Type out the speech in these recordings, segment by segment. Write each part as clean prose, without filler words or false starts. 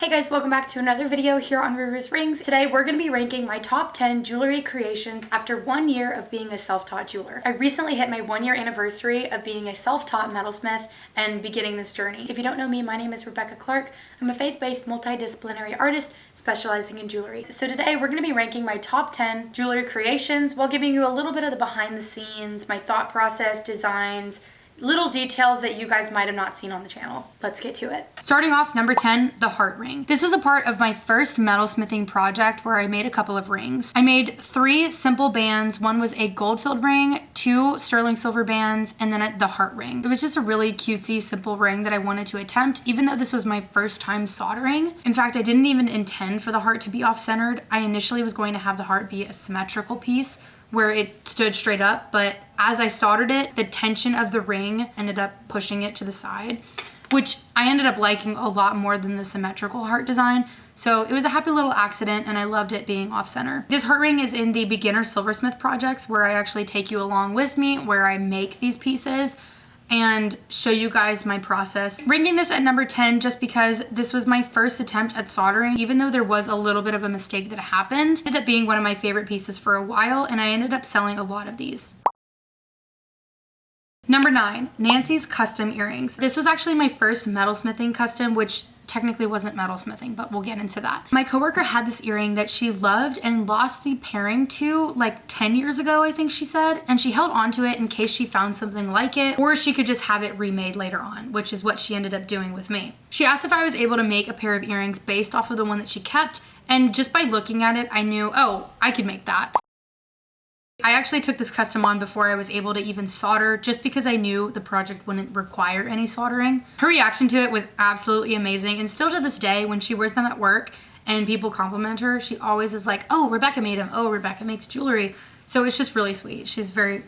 Hey guys, welcome back to another video here on Adah Earrings. Today we're going to be ranking my top 10 jewelry creations after 1 year of being a self-taught jeweler. I recently hit my 1 year anniversary of being a self-taught metalsmith and beginning this journey. If you don't know me, my name is Rebecca Clark. I'm a faith-based multidisciplinary artist specializing in jewelry. So today we're going to be ranking my top 10 jewelry creations while giving you a little bit of the behind the scenes, my thought process, designs, little details that you guys might have not seen on the channel. Let's get to it. Starting off, number 10, the heart ring. This was a part of my first metalsmithing project where I made a couple of rings. I made 3 simple bands. One was a gold-filled ring, 2 sterling silver bands, and then the heart ring. It was just a really cutesy, simple ring that I wanted to attempt, even though this was my first time soldering. In fact, I didn't even intend for the heart to be off-centered. I initially was going to have the heart be a symmetrical piece where it stood straight up, but as I soldered it, the tension of the ring ended up pushing it to the side, which I ended up liking a lot more than the symmetrical heart design. So it was a happy little accident and I loved it being off center. This heart ring is in the beginner silversmith projects where I actually take you along with me, where I make these pieces and show you guys my process. Ranking this at number 10 just because this was my first attempt at soldering, even though there was a little bit of a mistake that happened. It ended up being one of my favorite pieces for a while and I ended up selling a lot of these. Number 9, Nancy's custom earrings. This was actually my first metalsmithing custom, which technically wasn't metalsmithing, but we'll get into that. My coworker had this earring that she loved and lost the pairing to like 10 years ago, I think she said, and she held on to it in case she found something like it, or she could just have it remade later on, which is what she ended up doing with me. She asked if I was able to make a pair of earrings based off of the one that she kept, and just by looking at it, I knew, oh, I could make that. I actually took this custom on before I was able to even solder just because I knew the project wouldn't require any soldering. Her reaction to it was absolutely amazing, and still to this day when she wears them at work and people compliment her, she always is like, oh, Rebecca made them. Oh, Rebecca makes jewelry. So it's just really sweet. She's very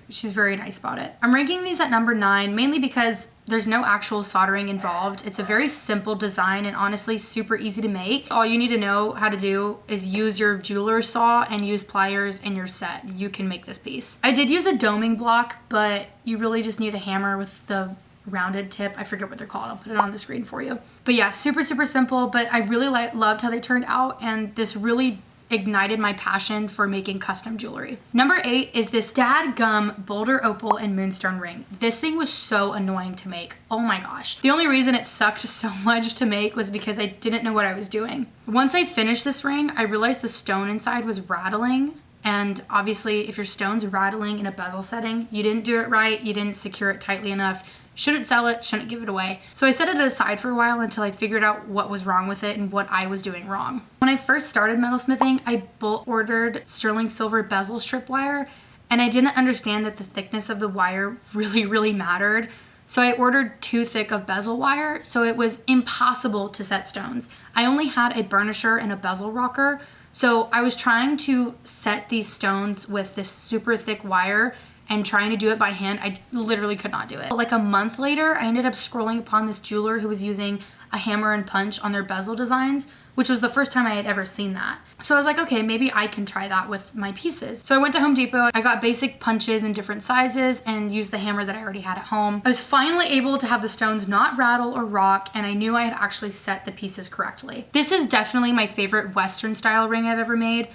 nice about it. I'm ranking these at number 9 mainly because there's no actual soldering involved. It's a very simple design and honestly super easy to make. All you need to know how to do is use your jeweler's saw and use pliers and you're set. You can make this piece. I did use a doming block, but you really just need a hammer with the rounded tip. I forget what they're called. I'll put it on the screen for you. But yeah, super simple, but I really loved how they turned out, and this really ignited my passion for making custom jewelry. Number 8 is this dadgum boulder opal and moonstone ring. This thing was so annoying to make. Oh my gosh. The only reason it sucked so much to make was because I didn't know what I was doing. Once I finished this ring, I realized the stone inside was rattling. And obviously if your stone's rattling in a bezel setting, you didn't do it right, you didn't secure it tightly enough, shouldn't sell it, shouldn't give it away. So I set it aside for a while until I figured out what was wrong with it and what I was doing wrong. When I first started metalsmithing, I bulk ordered sterling silver bezel strip wire, and I didn't understand that the thickness of the wire really mattered. So I ordered too thick of bezel wire, so it was impossible to set stones. I only had a burnisher and a bezel rocker, so I was trying to set these stones with this super thick wire and trying to do it by hand. I literally could not do it. Like a month later, I ended up scrolling upon this jeweler who was using a hammer and punch on their bezel designs, which was the first time I had ever seen that. So I was like, okay, maybe I can try that with my pieces. So I went to Home Depot, I got basic punches in different sizes and used the hammer that I already had at home. I was finally able to have the stones not rattle or rock, and I knew I had actually set the pieces correctly. This is definitely my favorite Western style ring I've ever made,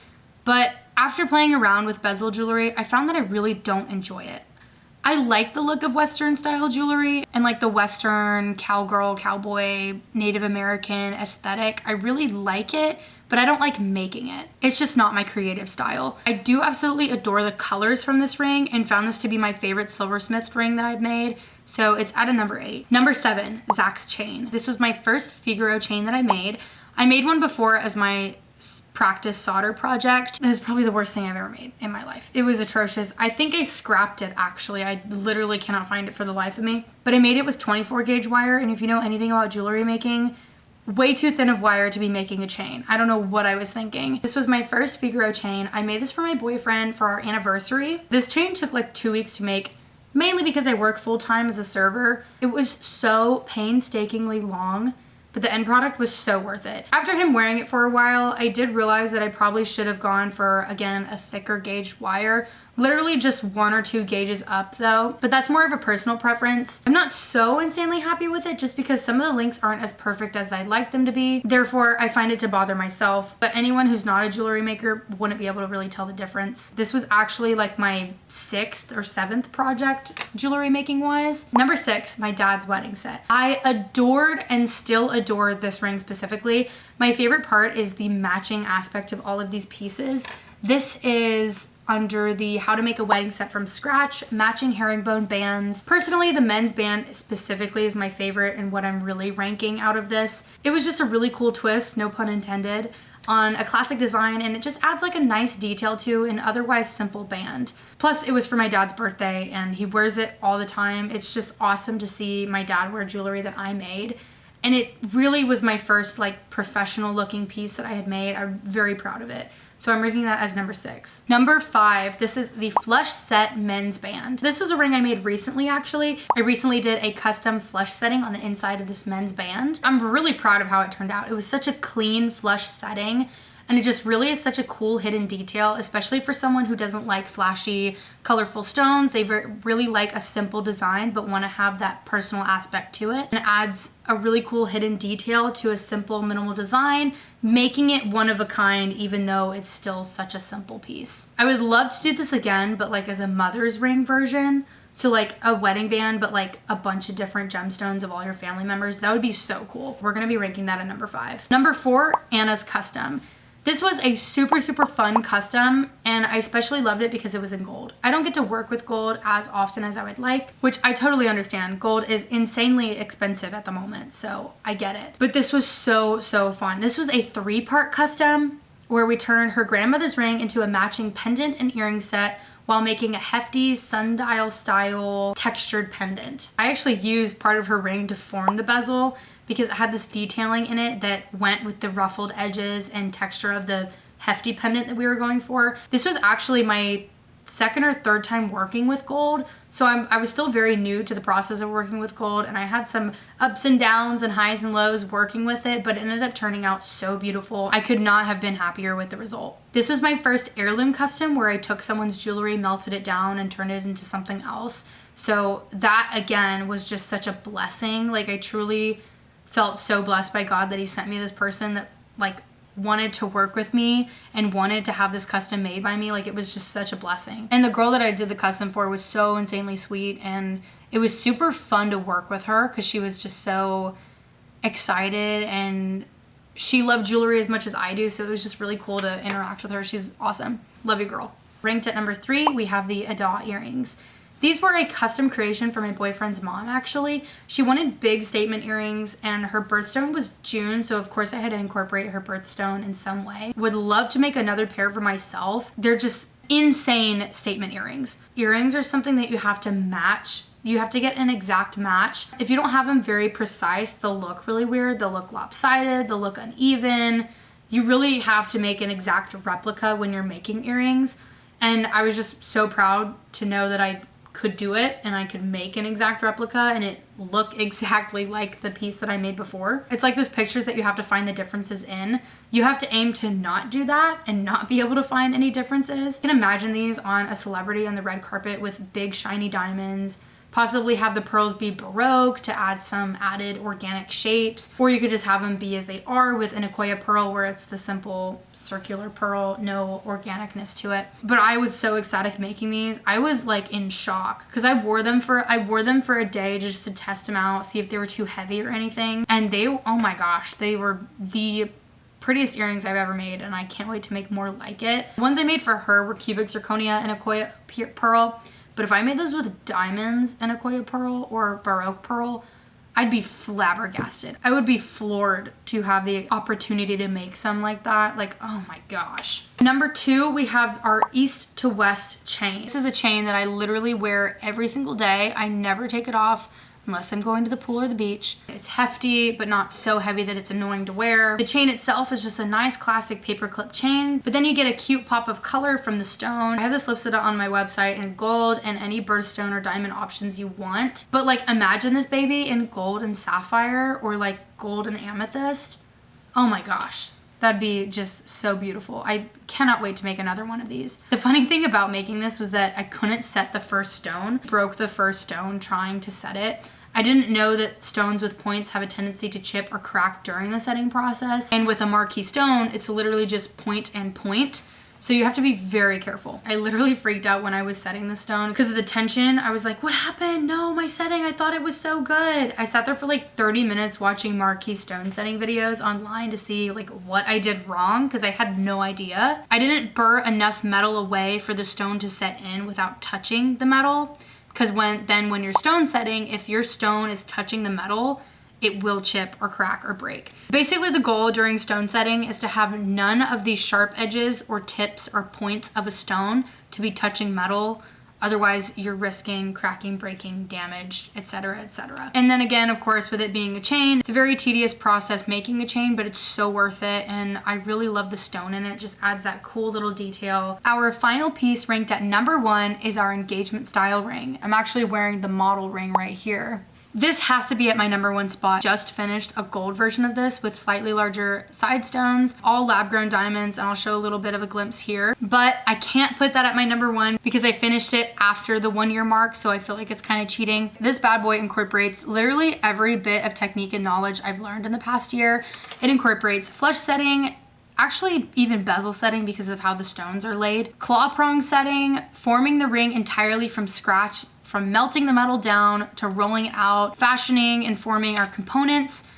but after playing around with bezel jewelry, I found that I really don't enjoy it. I like the look of Western style jewelry and like the Western cowgirl, cowboy, Native American aesthetic. I really like it, but I don't like making it. It's just not my creative style. I do absolutely adore the colors from this ring and found this to be my favorite silversmith ring that I've made. So it's at a number 8. Number 7, Zach's chain. This was my first Figuro chain that I made. I made one before as my practice solder project. It was probably the worst thing I've ever made in my life. It was atrocious. I think I scrapped it actually. I literally cannot find it for the life of me. But I made it with 24 gauge wire, and if you know anything about jewelry making, way too thin of wire to be making a chain. I don't know what I was thinking. This was my first Figuro chain. I made this for my boyfriend for our anniversary. This chain took like 2 weeks to make, mainly because I work full-time as a server. It was so painstakingly long, but the end product was so worth it. After him wearing it for a while, I did realize that I probably should have gone for, again, a thicker gauged wire. Literally just 1 or 2 gauges up though, but that's more of a personal preference. I'm not so insanely happy with it just because some of the links aren't as perfect as I'd like them to be. Therefore, I find it to bother myself, but anyone who's not a jewelry maker wouldn't be able to really tell the difference. This was actually like my 6th or 7th project jewelry making wise. Number 6, my dad's wedding set. I adored and still adore this ring specifically. My favorite part is the matching aspect of all of these pieces. This is under the how to make a wedding set from scratch, matching herringbone bands. Personally, the men's band specifically is my favorite and what I'm really ranking out of this. It was just a really cool twist, no pun intended, on a classic design, and it just adds like a nice detail to an otherwise simple band. Plus, it was for my dad's birthday and he wears it all the time. It's just awesome to see my dad wear jewelry that I made. And it really was my first like professional looking piece that I had made. I'm very proud of it. So I'm ranking that as number 6. Number 5, this is the flush set men's band. This is a ring I made recently actually. I recently did a custom flush setting on the inside of this men's band. I'm really proud of how it turned out. It was such a clean flush setting. And it just really is such a cool hidden detail, especially for someone who doesn't like flashy, colorful stones. They really like a simple design, but want to have that personal aspect to it. And it adds a really cool hidden detail to a simple, minimal design, making it one of a kind, even though it's still such a simple piece. I would love to do this again, but like as a mother's ring version. So like a wedding band, but like a bunch of different gemstones of all your family members. That would be so cool. We're going to be ranking that at number 5. Number 4, Anna's custom. This was a super, super fun custom, and I especially loved it because it was in gold. I don't get to work with gold as often as I would like, which I totally understand. Gold is insanely expensive at the moment, so I get it. But this was so, so fun. This was a 3-part custom where we turned her grandmother's ring into a matching pendant and earring set while making a hefty sundial style textured pendant. I actually used part of her ring to form the bezel because it had this detailing in it that went with the ruffled edges and texture of the hefty pendant that we were going for. This was actually my 2nd or 3rd time working with gold, so I was still very new to the process of working with gold, and I had some ups and downs and highs and lows working with it, but it ended up turning out so beautiful. I could not have been happier with the result. This was my first heirloom custom where I took someone's jewelry, melted it down, and turned it into something else. So that again was just such a blessing. Like I truly felt so blessed by God that he sent me this person that like wanted to work with me and wanted to have this custom made by me. Like it was just such a blessing. And the girl that I did the custom for was so insanely sweet, and it was super fun to work with her because she was just so excited and she loved jewelry as much as I do. So it was just really cool to interact with her. She's awesome. Love you, girl. Ranked at number 3, we have the Adah earrings. These were a custom creation for my boyfriend's mom, actually. She wanted big statement earrings, and her birthstone was June, so of course I had to incorporate her birthstone in some way. Would love to make another pair for myself. They're just insane statement earrings. Earrings are something that you have to match. You have to get an exact match. If you don't have them very precise, they'll look really weird. They'll look lopsided. They'll look uneven. You really have to make an exact replica when you're making earrings. And I was just so proud to know that I could do it and I could make an exact replica and it look exactly like the piece that I made before. It's like those pictures that you have to find the differences in. You have to aim to not do that and not be able to find any differences. You can imagine these on a celebrity on the red carpet with big shiny diamonds, possibly have the pearls be Baroque to add some added organic shapes, or you could just have them be as they are with an Akoya pearl where it's the simple circular pearl, no organicness to it. But I was so ecstatic making these. I was like in shock because I wore them for a day just to test them out, see if they were too heavy or anything. And they, oh my gosh, they were the prettiest earrings I've ever made, and I can't wait to make more like it. The ones I made for her were cubic zirconia and Akoya pearl. But if I made those with diamonds and Akoya pearl or Baroque pearl, I'd be flabbergasted. I would be floored to have the opportunity to make some like that. Like, oh my gosh. Number 2, we have our east to west chain. This is a chain that I literally wear every single day. I never take it off. unless I'm going to the pool or the beach. It's hefty, but not so heavy that it's annoying to wear. The chain itself is just a nice classic paperclip chain, but then you get a cute pop of color from the stone. I have this listed on my website in gold and any birthstone or diamond options you want. But like, imagine this baby in gold and sapphire, or like gold and amethyst. Oh my gosh. That'd be just so beautiful. I cannot wait to make another one of these. The funny thing about making this was that I couldn't set the first stone. Broke the first stone trying to set it. I didn't know that stones with points have a tendency to chip or crack during the setting process. And with a marquee stone, it's literally just point and point. So you have to be very careful. I literally freaked out when I was setting the stone because of the tension. I was like, what happened? No, my setting, I thought it was so good. I sat there for like 30 minutes watching marquee stone setting videos online to see like what I did wrong, because I had no idea. I didn't burr enough metal away for the stone to set in without touching the metal. Because when you're stone setting, if your stone is touching the metal, it will chip or crack or break. Basically, the goal during stone setting is to have none of these sharp edges or tips or points of a stone to be touching metal. Otherwise, you're risking cracking, breaking, damage, etc., etc. And then again, of course, with it being a chain, it's a very tedious process making a chain, but it's so worth it. And I really love the stone in it. It just adds that cool little detail. Our final piece, ranked at number 1, is our engagement style ring. I'm actually wearing the model ring right here. This has to be at my number 1 spot. Just finished a gold version of this with slightly larger side stones, all lab grown diamonds, and I'll show a little bit of a glimpse here. But I can't put that at my number 1 because I finished it after the 1 year mark, so I feel like it's kind of cheating. This bad boy incorporates literally every bit of technique and knowledge I've learned in the past year. It incorporates flush setting, actually even bezel setting because of how the stones are laid, claw prong setting, forming the ring entirely from scratch, from melting the metal down to rolling it out, fashioning and forming our components.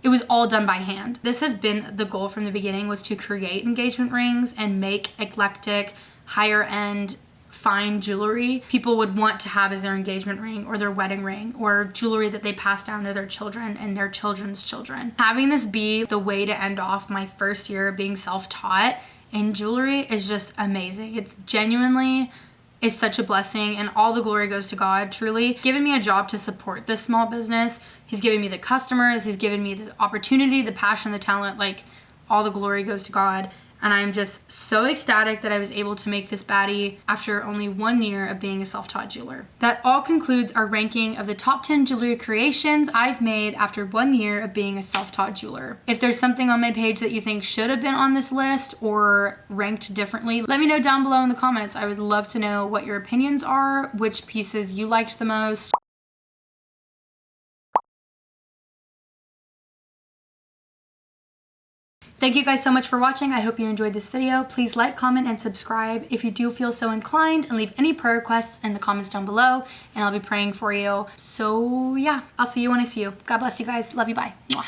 It was all done by hand. This has been the goal from the beginning, was to create engagement rings and make eclectic, higher end, fine jewelry people would want to have as their engagement ring or their wedding ring, or jewelry that they pass down to their children and their children's children. Having this be the way to end off my first year being self-taught in jewelry is just amazing. It's genuinely is such a blessing, and all the glory goes to God. Truly given me a job to support this small business. He's given me the customers, he's given me the opportunity, the passion, the talent. Like, all the glory goes to God. And I'm just so ecstatic that I was able to make this baddie after only 1 year of being a self-taught jeweler. That all concludes our ranking of the top 10 jewelry creations I've made after 1 year of being a self-taught jeweler. If there's something on my page that you think should have been on this list or ranked differently, let me know down below in the comments. I would love to know what your opinions are, which pieces you liked the most. Thank you guys so much for watching. I hope you enjoyed this video. Please like, comment, and subscribe if you do feel so inclined, and leave any prayer requests in the comments down below, and I'll be praying for you. So yeah, I'll see you when I see you. God bless you guys. Love you. Bye. Mwah.